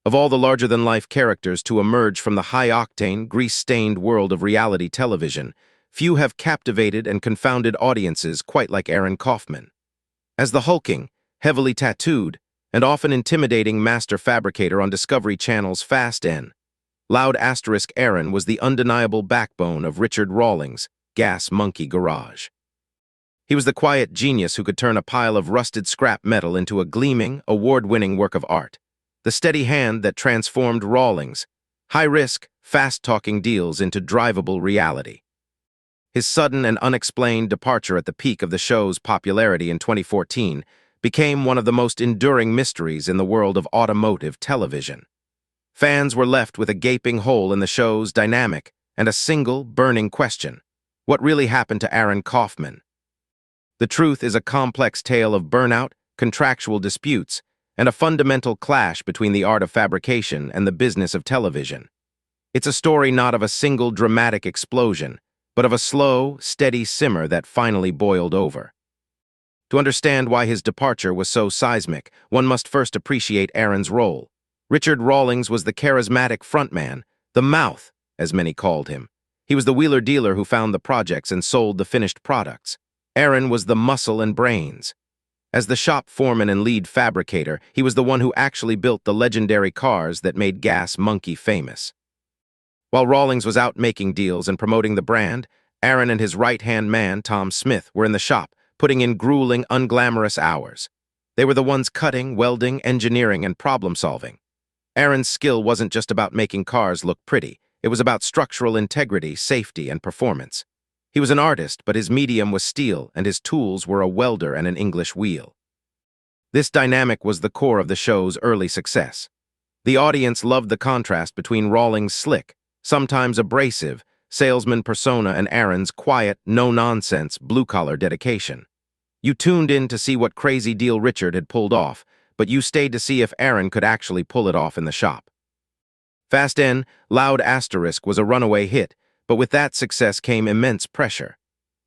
Of all the larger-than-life characters to emerge from the high-octane, grease-stained world of reality television, few have captivated and confounded audiences quite like Aron Kaufman. As the hulking, heavily tattooed, and often intimidating master fabricator on Discovery Channel's Fast N, Loud Asterisk Aron was the undeniable backbone of Richard Rawlings' Gas Monkey Garage. He was the quiet genius who could turn a pile of rusted scrap metal into a gleaming, award-winning work of art. The steady hand that transformed Rawlings' high-risk, fast-talking deals into drivable reality. His sudden and unexplained departure at the peak of the show's popularity in 2014 became one of the most enduring mysteries in the world of automotive television. Fans were left with a gaping hole in the show's dynamic and a single, burning question: what really happened to Aron Kaufman? The truth is a complex tale of burnout, contractual disputes, and a fundamental clash between the art of fabrication and the business of television. It's a story not of a single dramatic explosion, but of a slow, steady simmer that finally boiled over. To understand why his departure was so seismic, one must first appreciate Aron's role. Richard Rawlings was the charismatic frontman, the mouth, as many called him. He was the wheeler-dealer who found the projects and sold the finished products. Aron was the muscle and brains. As the shop foreman and lead fabricator, he was the one who actually built the legendary cars that made Gas Monkey famous. While Rawlings was out making deals and promoting the brand, Aron and his right-hand man, Tom Smith, were in the shop, putting in grueling, unglamorous hours. They were the ones cutting, welding, engineering, and problem-solving. Aron's skill wasn't just about making cars look pretty. It was about structural integrity, safety, and performance. He was an artist, but his medium was steel, and his tools were a welder and an English wheel. This dynamic was the core of the show's early success. The audience loved the contrast between Rawlings' slick, sometimes abrasive, salesman persona and Aron's quiet, no-nonsense, blue-collar dedication. You tuned in to see what crazy deal Richard had pulled off, but you stayed to see if Aron could actually pull it off in the shop. Fast N, Loud Asterisk was a runaway hit, but with that success came immense pressure.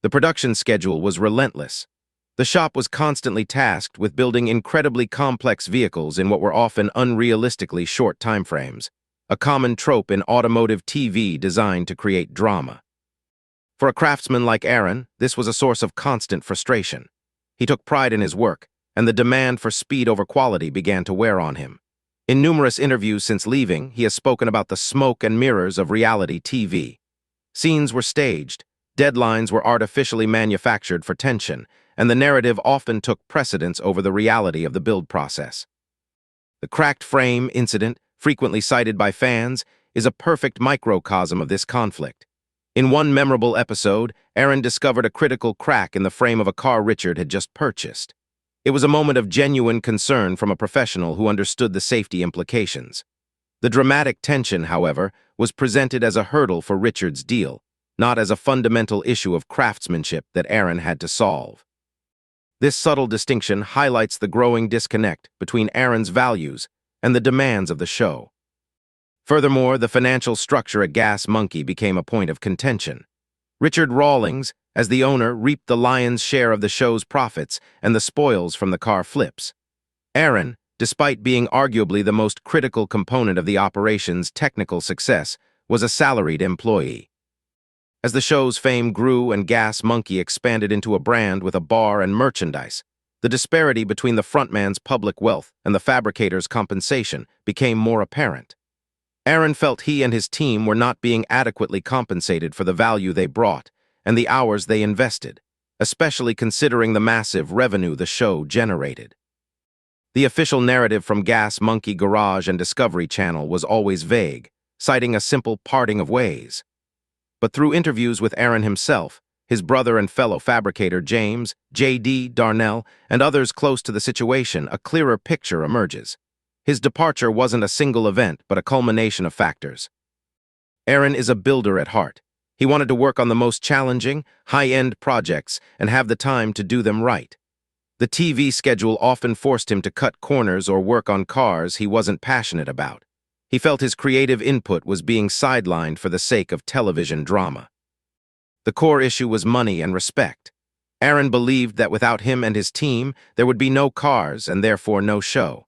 The production schedule was relentless. The shop was constantly tasked with building incredibly complex vehicles in what were often unrealistically short timeframes, a common trope in automotive TV designed to create drama. For a craftsman like Aron, this was a source of constant frustration. He took pride in his work, and the demand for speed over quality began to wear on him. In numerous interviews since leaving, he has spoken about the smoke and mirrors of reality TV. Scenes were staged, deadlines were artificially manufactured for tension, and the narrative often took precedence over the reality of the build process. The cracked frame incident, frequently cited by fans, is a perfect microcosm of this conflict. In one memorable episode, Aron discovered a critical crack in the frame of a car Richard had just purchased. It was a moment of genuine concern from a professional who understood the safety implications. The dramatic tension, however, was presented as a hurdle for Richard's deal, not as a fundamental issue of craftsmanship that Aron had to solve. This subtle distinction highlights the growing disconnect between Aron's values and the demands of the show. Furthermore, the financial structure at Gas Monkey became a point of contention. Richard Rawlings, as the owner, reaped the lion's share of the show's profits and the spoils from the car flips. Aron, despite being arguably the most critical component of the operation's technical success, was a salaried employee. As the show's fame grew and Gas Monkey expanded into a brand with a bar and merchandise, the disparity between the frontman's public wealth and the fabricator's compensation became more apparent. Aron felt he and his team were not being adequately compensated for the value they brought and the hours they invested, especially considering the massive revenue the show generated. The official narrative from Gas Monkey Garage and Discovery Channel was always vague, citing a simple parting of ways. But through interviews with Aron himself, his brother and fellow fabricator James, J.D. Darnell, and others close to the situation, a clearer picture emerges. His departure wasn't a single event, but a culmination of factors. Aron is a builder at heart. He wanted to work on the most challenging, high-end projects and have the time to do them right. The TV schedule often forced him to cut corners or work on cars he wasn't passionate about. He felt his creative input was being sidelined for the sake of television drama. The core issue was money and respect. Aron believed that without him and his team, there would be no cars and therefore no show.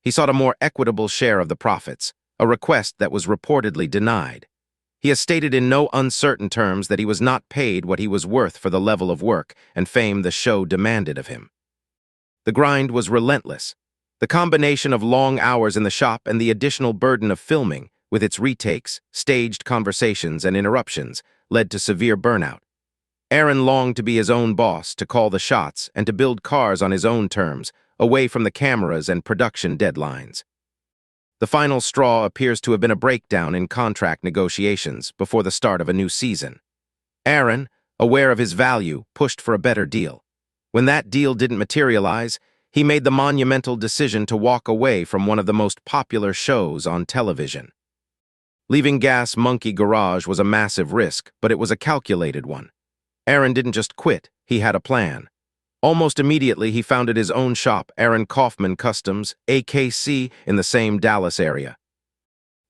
He sought a more equitable share of the profits, a request that was reportedly denied. He has stated in no uncertain terms that he was not paid what he was worth for the level of work and fame the show demanded of him. The grind was relentless. The combination of long hours in the shop and the additional burden of filming, with its retakes, staged conversations, and interruptions, led to severe burnout. Aron longed to be his own boss, to call the shots, and to build cars on his own terms, away from the cameras and production deadlines. The final straw appears to have been a breakdown in contract negotiations before the start of a new season. Aron, aware of his value, pushed for a better deal. When that deal didn't materialize, he made the monumental decision to walk away from one of the most popular shows on television. Leaving Gas Monkey Garage was a massive risk, but it was a calculated one. Aron didn't just quit, he had a plan. Almost immediately, he founded his own shop, Aron Kaufman Customs, AKC, in the same Dallas area.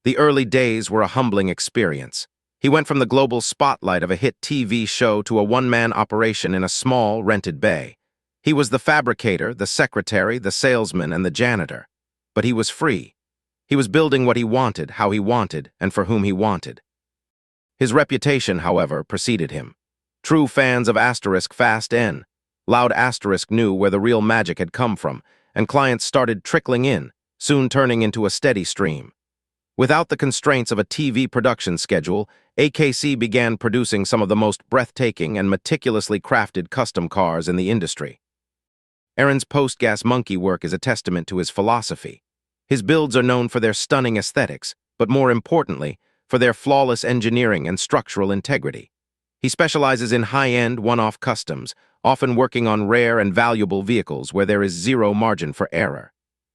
The early days were a humbling experience. He went from the global spotlight of a hit TV show to a one-man operation in a small, rented bay. He was the fabricator, the secretary, the salesman, and the janitor. But he was free. He was building what he wanted, how he wanted, and for whom he wanted. His reputation, however, preceded him. True fans of Asterisk Fast N. Loud Asterisk knew where the real magic had come from, and clients started trickling in, soon turning into a steady stream. Without the constraints of a TV production schedule, AKC began producing some of the most breathtaking and meticulously crafted custom cars in the industry. Aron's post-Gas Monkey work is a testament to his philosophy. His builds are known for their stunning aesthetics, but more importantly, for their flawless engineering and structural integrity. He specializes in high-end, one-off customs, often working on rare and valuable vehicles where there is zero margin for error.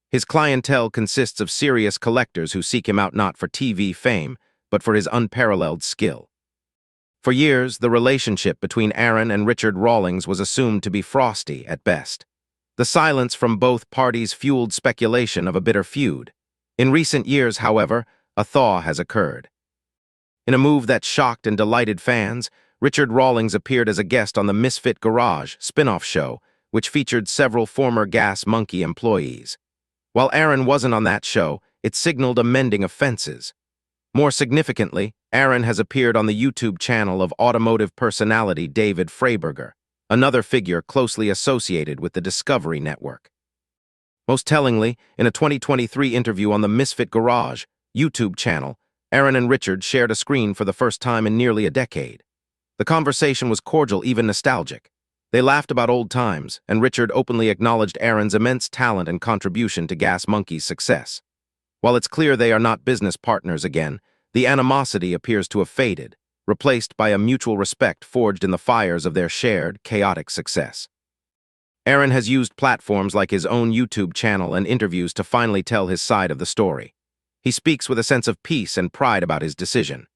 His clientele consists of serious collectors who seek him out not for TV fame, but for his unparalleled skill. For years, the relationship between Aron and Richard Rawlings was assumed to be frosty at best. The silence from both parties fueled speculation of a bitter feud. In recent years, however, a thaw has occurred. In a move that shocked and delighted fans, Richard Rawlings appeared as a guest on the Misfit Garage spin-off show, which featured several former Gas Monkey employees. While Aron wasn't on that show, it signaled a mending of fences. More significantly, Aron has appeared on the YouTube channel of automotive personality David Freiberger, another figure closely associated with the Discovery Network. Most tellingly, in a 2023 interview on the Misfit Garage YouTube channel, Aron and Richard shared a screen for the first time in nearly a decade. The conversation was cordial, even nostalgic. They laughed about old times, and Richard openly acknowledged Aron's immense talent and contribution to Gas Monkey's success. While it's clear they are not business partners again, the animosity appears to have faded, replaced by a mutual respect forged in the fires of their shared, chaotic success. Aron has used platforms like his own YouTube channel and interviews to finally tell his side of the story. He speaks with a sense of peace and pride about his decision.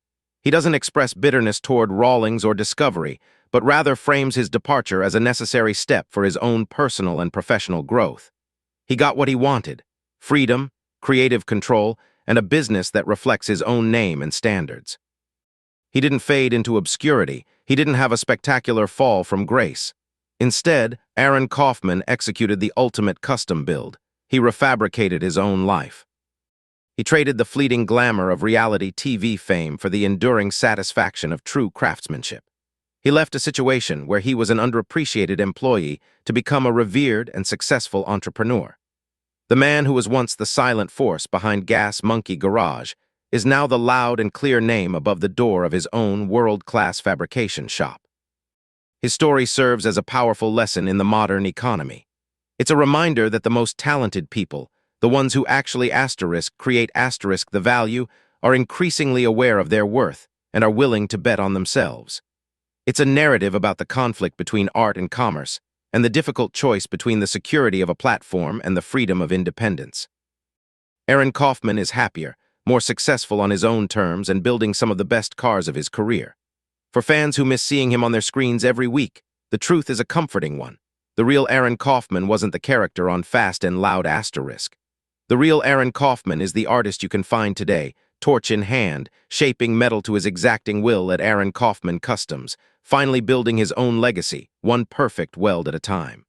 He doesn't express bitterness toward Rawlings or Discovery, but rather frames his departure as a necessary step for his own personal and professional growth. He got what he wanted: freedom, creative control, and a business that reflects his own name and standards. He didn't fade into obscurity. He didn't have a spectacular fall from grace. Instead, Aron Kaufman executed the ultimate custom build. He refabricated his own life. He traded the fleeting glamour of reality TV fame for the enduring satisfaction of true craftsmanship. He left a situation where he was an underappreciated employee to become a revered and successful entrepreneur. The man who was once the silent force behind Gas Monkey Garage is now the loud and clear name above the door of his own world-class fabrication shop. His story serves as a powerful lesson in the modern economy. It's a reminder that the most talented people, the ones who actually create the value, are increasingly aware of their worth and are willing to bet on themselves. It's a narrative about the conflict between art and commerce, and the difficult choice between the security of a platform and the freedom of independence. Aron Kaufman is happier, more successful on his own terms, and building some of the best cars of his career. For fans who miss seeing him on their screens every week, the truth is a comforting one. The real Aron Kaufman wasn't the character on Fast and Loud Asterisk. The real Aron Kaufman is the artist you can find today, torch in hand, shaping metal to his exacting will at Aron Kaufman Customs, finally building his own legacy, one perfect weld at a time.